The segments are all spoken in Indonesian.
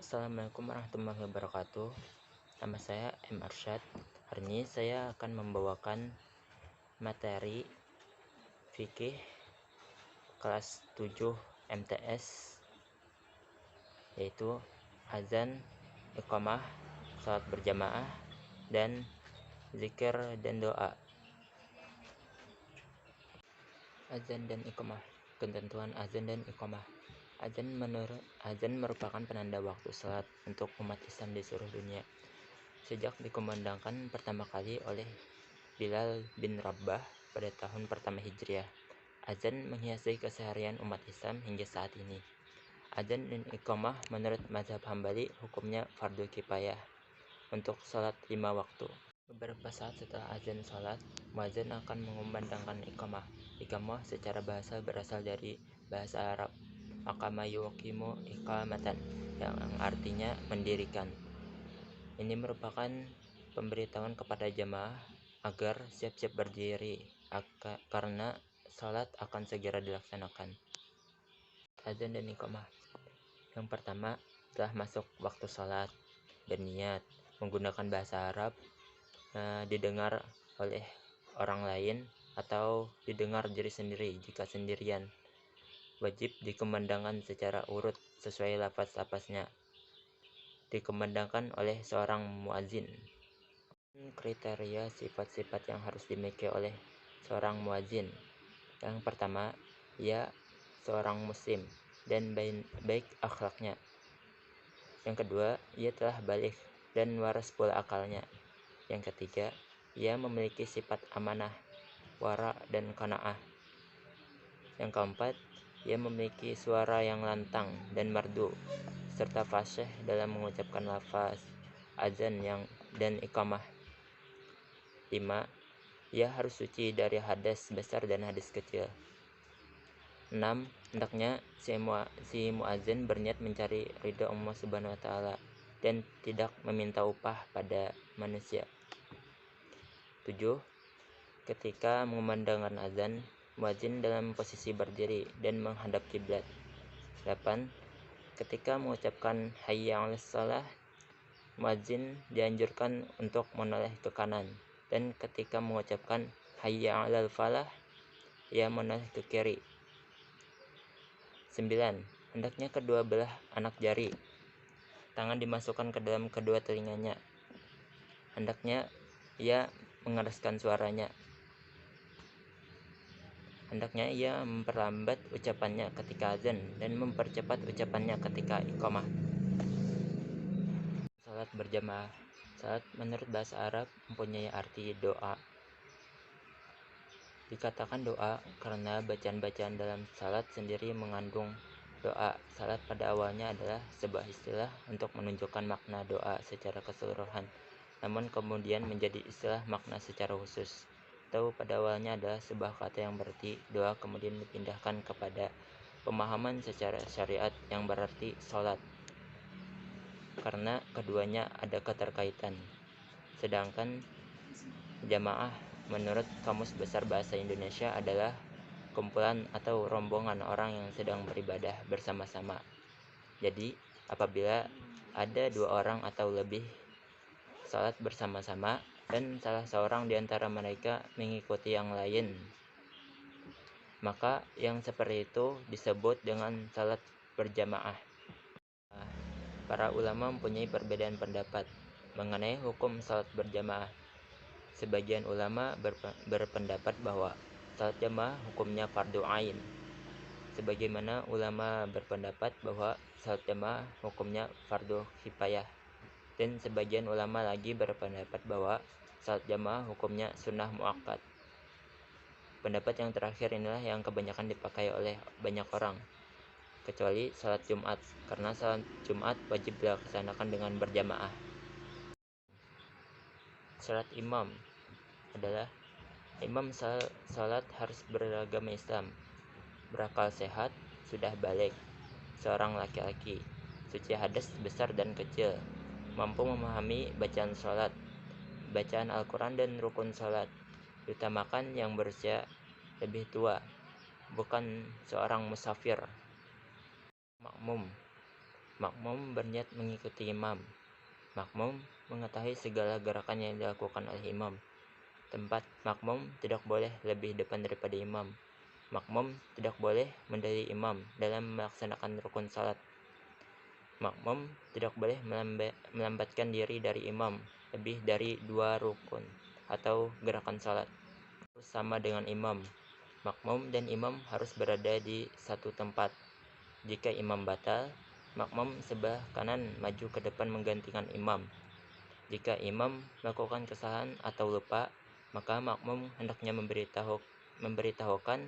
Assalamualaikum warahmatullahi wabarakatuh. Nama saya M. Arsyad. Hari ini saya akan membawakan materi fikih kelas 7 MTS, yaitu azan, iqamah, salat berjamaah, dan zikir dan doa. Azan dan iqamah. Ketentuan azan dan iqamah. Azan merupakan penanda waktu salat untuk umat Islam di seluruh dunia. Sejak dikumandangkan pertama kali oleh Bilal bin Rabah pada tahun pertama Hijriah, azan menghiasi keseharian umat Islam hingga saat ini. Azan dan iqamah menurut mazhab Hambali hukumnya fardu kifayah untuk salat 5 waktu. Beberapa saat setelah azan salat, muadzin akan mengumandangkan iqamah. Iqamah secara bahasa berasal dari bahasa Arab aqama yuqimu iqamatan, yang artinya mendirikan. Ini merupakan pemberitahuan kepada jamaah agar siap-siap berdiri karena salat akan segera dilaksanakan. Azan dan iqamah. Yang pertama, telah masuk waktu salat, berniat menggunakan bahasa Arab, didengar oleh orang lain atau didengar diri sendiri jika sendirian. Wajib dikumandangkan secara urut sesuai lafaz-lafaznya. Dikumandangkan oleh seorang muadzin. Kriteria sifat-sifat yang harus dimiliki oleh seorang muadzin. Yang pertama, ia seorang muslim dan baik akhlaknya. Yang kedua, ia telah baligh dan waras pula akalnya. Yang ketiga, ia memiliki sifat amanah, wara dan qanaah. Yang keempat, ia memiliki suara yang lantang dan merdu serta fasih dalam mengucapkan lafaz azan dan iqamah. 5. Ia harus suci dari hadas besar dan hadas kecil. 6. Hendaknya si muadzin berniat mencari ridha Allah Subhanahu wa taala dan tidak meminta upah pada manusia. 7. Ketika mengumandangkan azan, muadzin dalam posisi berdiri dan menghadap kiblat. 8. Ketika mengucapkan hayya 'alas shalah, muadzin dianjurkan untuk menoleh ke kanan, dan ketika mengucapkan hayya 'alal falah, ia menoleh ke kiri. 9. Hendaknya kedua belah anak jari tangan dimasukkan ke dalam kedua telinganya. Hendaknya ia mengeraskan suaranya. Hendaknya ia memperlambat ucapannya ketika azan dan mempercepat ucapannya ketika iqamah. Salat berjamaah. Salat menurut bahasa Arab mempunyai arti doa. Dikatakan doa karena bacaan-bacaan dalam salat sendiri mengandung doa. Salat pada awalnya adalah sebuah istilah untuk menunjukkan makna doa secara keseluruhan, namun kemudian menjadi istilah makna secara khusus. Atau pada awalnya adalah sebuah kata yang berarti doa, kemudian dipindahkan kepada pemahaman secara syariat yang berarti sholat, karena keduanya ada keterkaitan. Sedangkan jamaah menurut Kamus Besar Bahasa Indonesia adalah kumpulan atau rombongan orang yang sedang beribadah bersama-sama. Jadi apabila ada 2 orang atau lebih salat bersama-sama dan salah seorang di antara mereka mengikuti yang lain, maka yang seperti itu disebut dengan salat berjamaah. Para ulama mempunyai perbedaan pendapat mengenai hukum salat berjamaah. Sebagian ulama berpendapat bahwa salat jamaah hukumnya fardu ain, sebagaimana ulama berpendapat bahwa salat jamaah hukumnya fardu kifayah, dan sebagian ulama lagi berpendapat bahwa salat jamaah hukumnya sunnah muakkad. Pendapat yang terakhir inilah yang kebanyakan dipakai oleh banyak orang, kecuali salat Jumat, karena salat Jumat wajib dilaksanakan dengan berjamaah. Syarat imam adalah imam salat harus beragama Islam, berakal sehat, sudah balik, seorang laki-laki, suci hadas besar dan kecil, mampu memahami bacaan salat, bacaan Al-Quran dan rukun salat. Diutamakan yang berusia lebih tua, bukan seorang musafir. Makmum Makmum berniat mengikuti imam. Makmum mengetahui segala gerakan yang dilakukan oleh imam. Tempat makmum tidak boleh lebih depan daripada imam. Makmum tidak boleh mendahului imam dalam melaksanakan rukun salat. Makmum tidak boleh melambatkan diri dari imam lebih dari 2 rukun atau gerakan salat. Harus sama dengan imam. Makmum dan imam harus berada di satu tempat. Jika imam batal, makmum sebelah kanan maju ke depan menggantikan imam. Jika imam melakukan kesalahan atau lupa, maka makmum hendaknya memberitahukan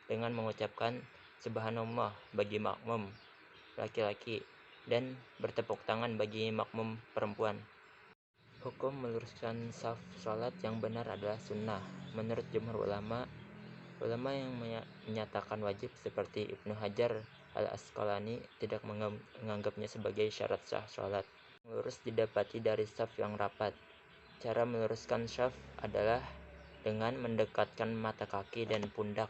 dengan mengucapkan Subhanallah bagi makmum laki-laki dan bertepuk tangan bagi makmum perempuan. Hukum meluruskan saf salat yang benar adalah sunnah. Menurut jumhur ulama yang menyatakan wajib seperti Ibnu Hajar al-Asqalani tidak menganggapnya sebagai syarat sah salat. Lurus didapati dari saf yang rapat. Cara meluruskan saf adalah dengan mendekatkan mata kaki dan pundak.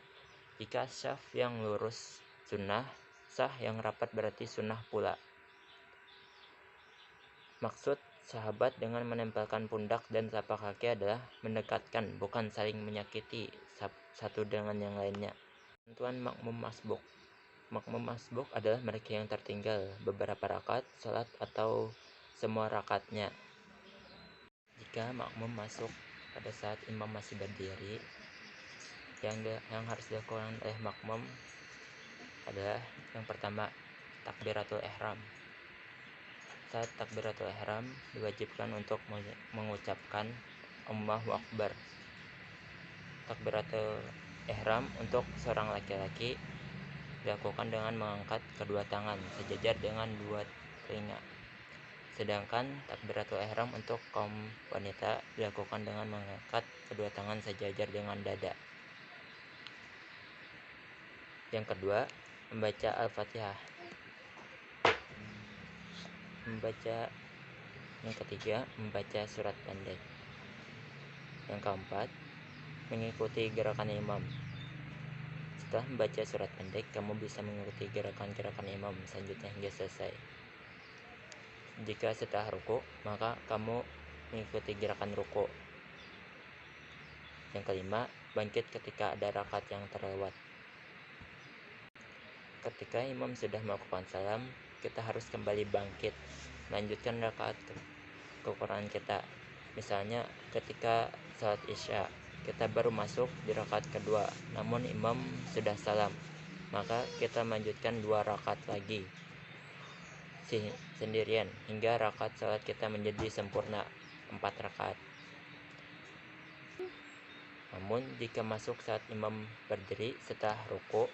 Jika saf yang lurus sunnah, sah yang rapat berarti sunnah pula. Maksud sahabat dengan menempelkan pundak dan telapak kaki adalah mendekatkan, bukan saling menyakiti satu dengan yang lainnya. Tentuan makmum masbuk. Makmum masbuk adalah mereka yang tertinggal beberapa rakaat salat atau semua rakaatnya. Jika makmum masuk pada saat imam masih berdiri, yang harus dilakukan oleh makmum adalah yang pertama, takbiratul ihram. Saat takbiratul ihram diwajibkan untuk mengucapkan Allahu Akbar. Takbiratul ihram untuk seorang laki-laki dilakukan dengan mengangkat kedua tangan sejajar dengan 2 telinga. Sedangkan takbiratul ihram untuk kaum wanita dilakukan dengan mengangkat kedua tangan sejajar dengan dada. Yang kedua, membaca Al-Fatihah. Yang ketiga, membaca surat pendek. Yang keempat, mengikuti gerakan imam. Setelah membaca surat pendek, kamu bisa mengikuti gerakan-gerakan imam selanjutnya hingga selesai. Jika setelah ruku, maka kamu mengikuti gerakan ruku. Yang kelima, bangkit ketika ada rakaat yang terlewat. Ketika imam sudah melakukan salam, kita harus kembali bangkit, melanjutkan rakaat kekurangan kita. Misalnya ketika salat isya, kita baru masuk di rakaat kedua, namun imam sudah salam, maka kita melanjutkan 2 rakaat lagi sendirian hingga rakaat salat kita menjadi sempurna 4 rakaat. Namun jika masuk saat imam berdiri setelah ruku,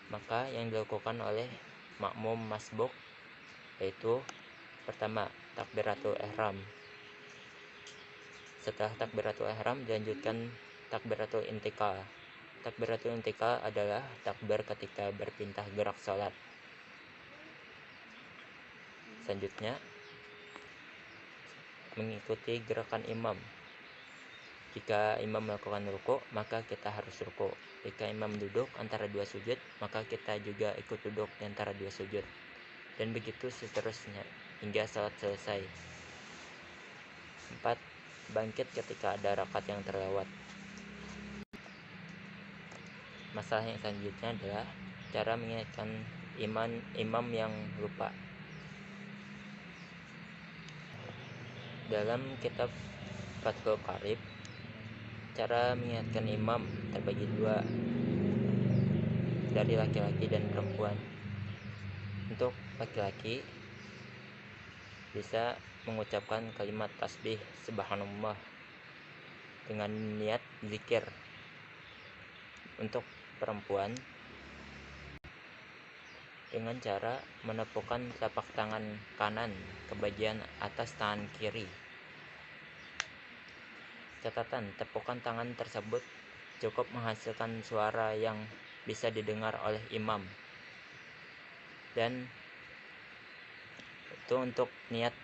maka yang dilakukan oleh makmum masbuk yaitu pertama, takbiratul ihram. Setelah takbiratul ihram dilanjutkan takbiratul intikal. Takbiratul intikal adalah takbir ketika berpindah gerak salat. Selanjutnya, mengikuti gerakan imam. Jika imam melakukan ruku, maka kita harus ruku. Jika imam duduk antara 2 sujud, maka kita juga ikut duduk di antara 2 sujud. Dan begitu seterusnya hingga salat selesai. 4. Bangkit ketika ada rakaat yang terlewat. Masalah yang selanjutnya adalah cara mengingatkan imam yang lupa. Dalam kitab Fathul Qarib, cara mengingatkan imam terbagi 2, dari laki-laki dan perempuan. Untuk laki-laki bisa mengucapkan kalimat tasbih subhanallah dengan niat zikir. Untuk perempuan dengan cara menepukkan telapak tangan kanan ke bagian atas tangan kiri. Catatan, tepukan tangan tersebut cukup menghasilkan suara yang bisa didengar oleh imam. Dan itu untuk niat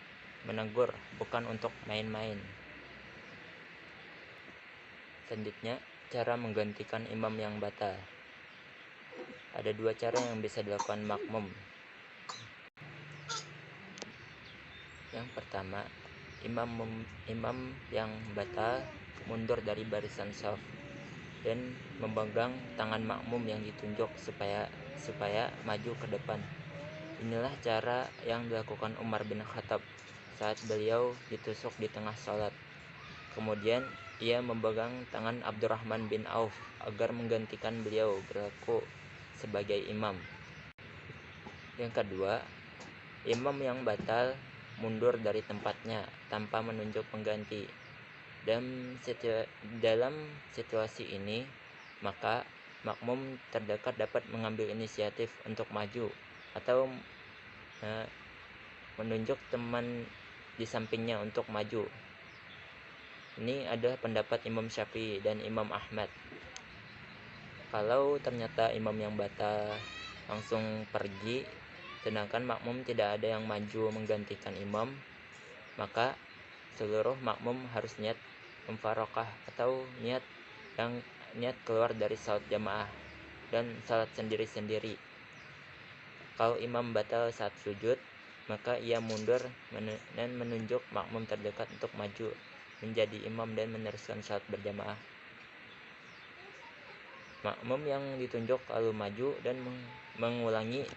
menegur, bukan untuk main-main. Selanjutnya, cara menggantikan imam yang batal. Ada 2 cara yang bisa dilakukan makmum. Yang pertama, imam yang batal mundur dari barisan shaf dan memegang tangan makmum yang ditunjuk supaya maju ke depan. Inilah cara yang dilakukan Umar bin Khattab saat beliau ditusuk di tengah sholat. Kemudian ia memegang tangan Abdurrahman bin Auf agar menggantikan beliau berlaku sebagai imam. Yang kedua, imam yang batal mundur dari tempatnya tanpa menunjuk pengganti. Dalam situasi ini, maka makmum terdekat dapat mengambil inisiatif untuk maju atau menunjuk teman di sampingnya untuk maju. Ini adalah pendapat Imam Syafi'i dan Imam Ahmad. Kalau ternyata imam yang batal langsung pergi, sedangkan makmum tidak ada yang maju menggantikan imam, maka seluruh makmum harus niat mufaraqah atau niat keluar dari salat jamaah dan salat sendiri-sendiri. Kalau imam batal saat sujud, maka ia mundur dan menunjuk makmum terdekat untuk maju menjadi imam dan meneruskan salat berjamaah. Makmum yang ditunjuk lalu maju dan mengulangi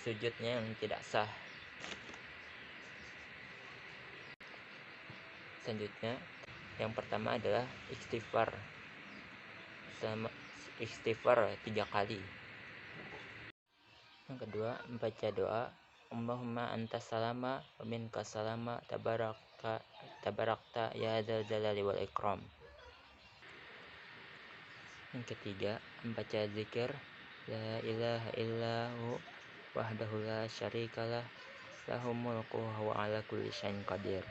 sujudnya yang tidak sah. Selanjutnya, yang pertama adalah istighfar. Istighfar 3 kali. Yang kedua, membaca doa Allahumma antas salama wa minkas salama tabarakta ya dzal jalali wal ikram. Yang ketiga, membaca zikir la ilaha illahu wahdahu la syarikalah lahul mulku wa huwa ala kulli syai'in qadir.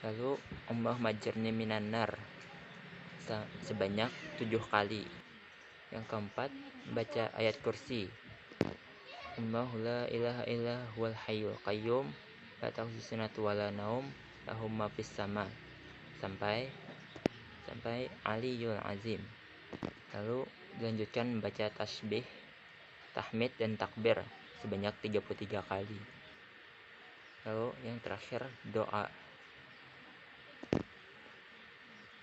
Lalu Allahumma ajirni minan nar sebanyak 7 kali. Yang keempat, baca ayat kursi Allahu la ilaha illa huwal hayyul qayyum la ta'khudhuhu sinatun wa la naum lahu ma fis sama sampai Aliyul Azim. Lalu dilanjutkan membaca tasbih, tahmid dan takbir sebanyak 33 kali. Lalu yang terakhir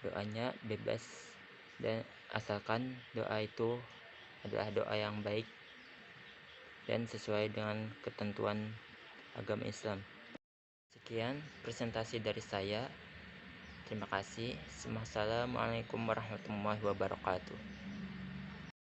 doanya bebas dan asalkan doa itu adalah doa yang baik dan sesuai dengan ketentuan agama Islam. Sekian presentasi dari saya. Terima kasih. Assalamualaikum warahmatullahi wabarakatuh.